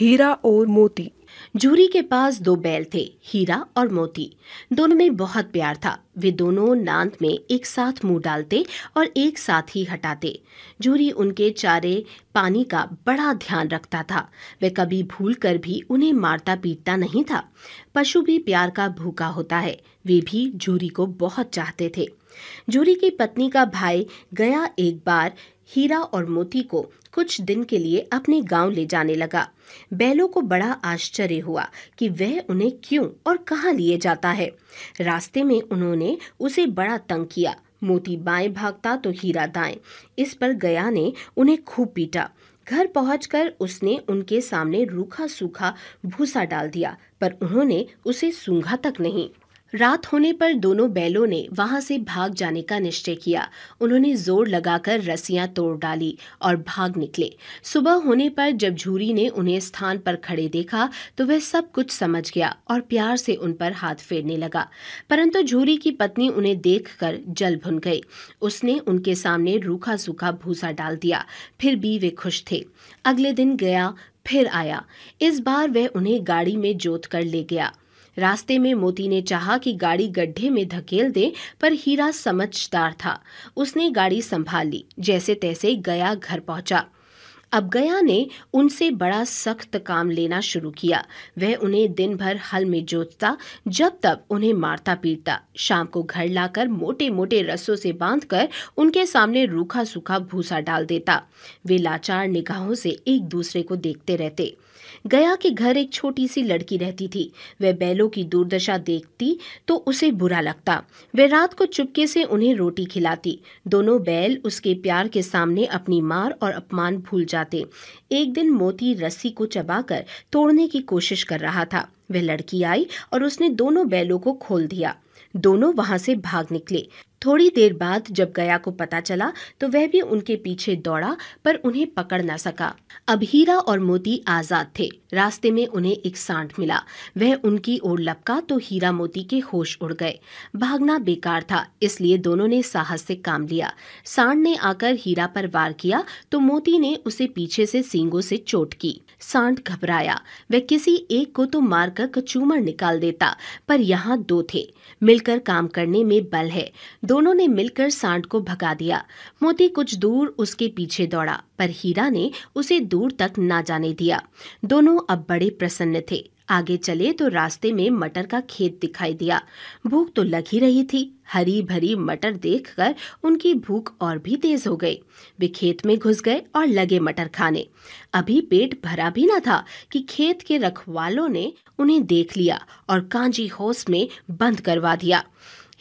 हीरा और मोती। झूरी के पास दो बैल थे, हीरा और मोती। दोनों में बहुत प्यार था। वे दोनों नांद में एक साथ मुंह डालते और एक साथ ही हटाते। झूरी उनके चारे पानी का बड़ा ध्यान रखता था। वह कभी भूल कर भी उन्हें मारता पीटता नहीं था। पशु भी प्यार का भूखा होता है। वे भी झूरी को बहुत चाहते थे। झूरी की पत्नी का भाई गया एक बार हीरा और मोती को कुछ दिन के लिए अपने गांव ले जाने लगा। बैलों को बड़ा आश्चर्य हुआ कि वह उन्हें क्यों और कहां लिए जाता है। रास्ते में उन्होंने उसे बड़ा तंग किया। मोती बाएं भागता तो हीरा दाएं। इस पर गया ने उन्हें खूब पीटा। घर पहुंचकर उसने उनके सामने रूखा सूखा भूसा डाल दिया, पर उन्होंने उसे सूंघा तक नहीं। रात होने पर दोनों बैलों ने वहां से भाग जाने का निश्चय किया। उन्होंने जोर लगाकर रस्सियां तोड़ डाली और भाग निकले। सुबह होने पर जब झूरी ने उन्हें स्थान पर खड़े देखा तो वह सब कुछ समझ गया और प्यार से उन पर हाथ फेरने लगा। परंतु झूरी की पत्नी उन्हें देखकर जल भुन गई। उसने उनके सामने रूखा सूखा भूसा डाल दिया। फिर भी वे खुश थे। अगले दिन गया फिर आया। इस बार वह उन्हें गाड़ी में जोत कर ले गया। रास्ते में मोती ने चाहा कि गाड़ी गड्ढे में धकेल दे, पर हीरा समझदार था। उसने गाड़ी संभाल ली। जैसे तैसे गया घर पहुंचा। अब गया ने उनसे बड़ा सख्त काम लेना शुरू किया। वह उन्हें दिन भर हल में जोतता, जब तब उन्हें मारता पीटता। शाम को घर लाकर मोटे मोटे रस्सों से बांधकर उनके सामने रूखा सूखा भूसा डाल देता। वे लाचार निगाहों से एक दूसरे को देखते रहते। गया के घर एक छोटी सी लड़की रहती थी। वह बैलों की दुर्दशा देखती तो उसे बुरा लगता। वह रात को चुपके से उन्हें रोटी खिलाती। दोनों बैल उसके प्यार के सामने अपनी मार और अपमान भूल जाते। एक दिन मोती रस्सी को चबाकर तोड़ने की कोशिश कर रहा था। वह लड़की आई और उसने दोनों बैलों को खोल दिया। दोनों वहां से भाग निकले। थोड़ी देर बाद जब गया को पता चला तो वह भी उनके पीछे दौड़ा, पर उन्हें पकड़ न सका। अब हीरा और मोती आजाद थे। रास्ते में उन्हें एक सांड मिला। वह उनकी ओर लपका तो हीरा मोती के होश उड़ गए। भागना बेकार था, इसलिए दोनों ने साहस से काम लिया। सांड ने आकर हीरा पर वार किया तो मोती ने उसे पीछे से सींगों से चोट की। सांड घबराया। वह किसी एक को तो मारकर कचूमर निकाल देता, पर यहाँ दो थे। मिलकर काम करने में बल है। दोनों ने मिलकर सांड को भगा दिया। मोती कुछ दूर उसके पीछे दौड़ा, पर हीरा ने उसे दूर तक ना जाने दिया। दोनों अब बड़े प्रसन्न थे। आगे चले तो रास्ते में मटर का खेत दिखाई दिया। भूख तो लग ही रही थी। हरी भरी मटर देखकर उनकी भूख और भी तेज हो गई। वे खेत में घुस गए और लगे मटर खाने। अभी पेट भरा भी न था कि खेत के रखवालों ने उन्हें देख लिया और कांजी हौस में बंद करवा दिया।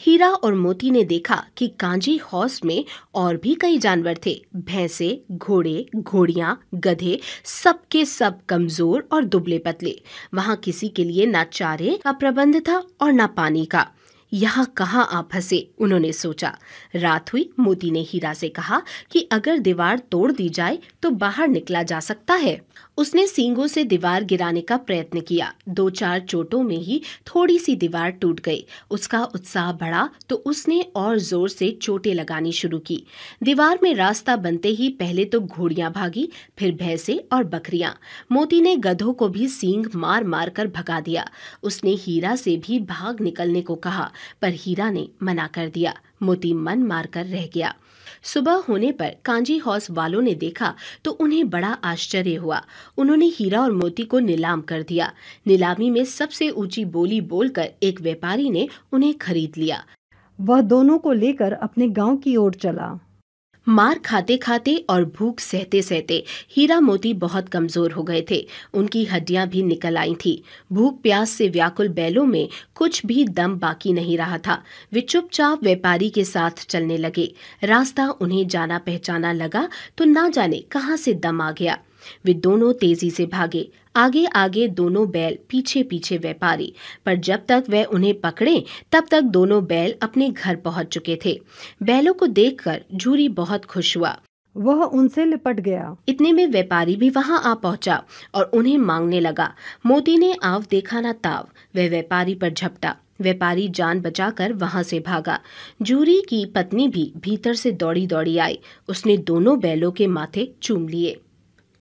हीरा और मोती ने देखा कि कांजी हौस में और भी कई जानवर थे। भैंसे, घोड़े, घोड़ियां, गधे, सबके सब कमजोर और दुबले पतले। वहां किसी के लिए ना चारे का प्रबंध था और ना पानी का। यहाँ कहाँ आप फंसे, उन्होंने सोचा। रात हुई। मोती ने हीरा से कहा कि अगर दीवार तोड़ दी जाए तो बाहर निकला जा सकता है। उसने सींगों से दीवार गिराने का प्रयत्न किया। 2-4 चोटों में ही थोड़ी सी दीवार टूट गई। उसका उत्साह बढ़ा तो उसने और जोर से चोटें लगानी शुरू की। दीवार में रास्ता बनते ही पहले तो घोड़ियां भागी, फिर भैंसे और बकरियां। मोती ने गधों को भी सींग मार मार कर भगा दिया। उसने हीरा से भी भाग निकलने को कहा, पर हीरा ने मना कर दिया। मोती मन मारकर रह गया। सुबह होने पर कांजी हौस वालों ने देखा तो उन्हें बड़ा आश्चर्य हुआ। उन्होंने हीरा और मोती को नीलाम कर दिया। नीलामी में सबसे ऊंची बोली बोलकर एक व्यापारी ने उन्हें खरीद लिया। वह दोनों को लेकर अपने गांव की ओर चला। मार खाते खाते और भूख सहते सहते हीरा मोती बहुत कमजोर हो गए थे। उनकी हड्डियां भी निकल आई थी। भूख प्यास से व्याकुल बैलों में कुछ भी दम बाकी नहीं रहा था। वे चुपचाप व्यापारी के साथ चलने लगे। रास्ता उन्हें जाना पहचाना लगा तो ना जाने कहां से दम आ गया। वे दोनों तेजी से भागे। आगे आगे दोनों बैल, पीछे पीछे व्यापारी। पर जब तक वह उन्हें पकड़े तब तक दोनों बैल अपने घर पहुंच चुके थे। बैलों को देखकर झूरी बहुत खुश हुआ। वह उनसे लिपट गया। इतने में व्यापारी भी वहां आ पहुंचा और उन्हें मांगने लगा। मोती ने आव देखा न ताव। वह व्यापारी पर झपटा। व्यापारी जान बचाकर वहां से भागा। झूरी की पत्नी भी भीतर से दौड़ी दौड़ी आई। उसने दोनों बैलों के माथे चूम लिए।